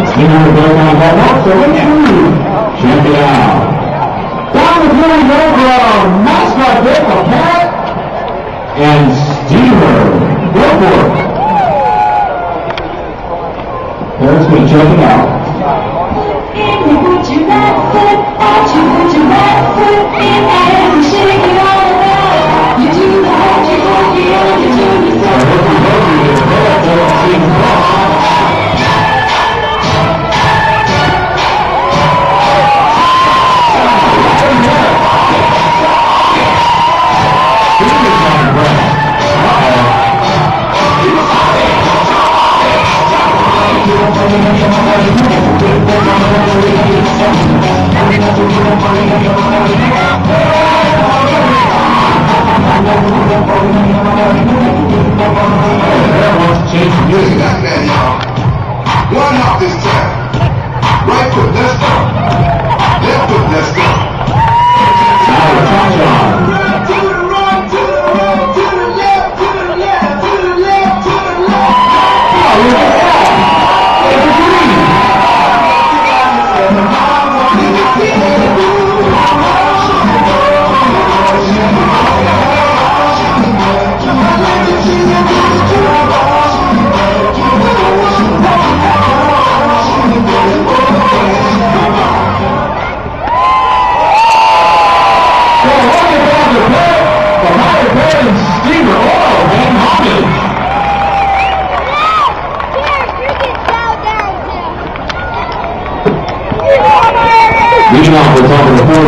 Steamer goes on that up, so let's move. Check it out. Down the field over Mascot, Parrot, and Steamer. Go for it. Parrot's going to check it out. In you put your left foot, out you put your left foot in, and you shake it all around. You do the hokey pokey and you do the Change the music.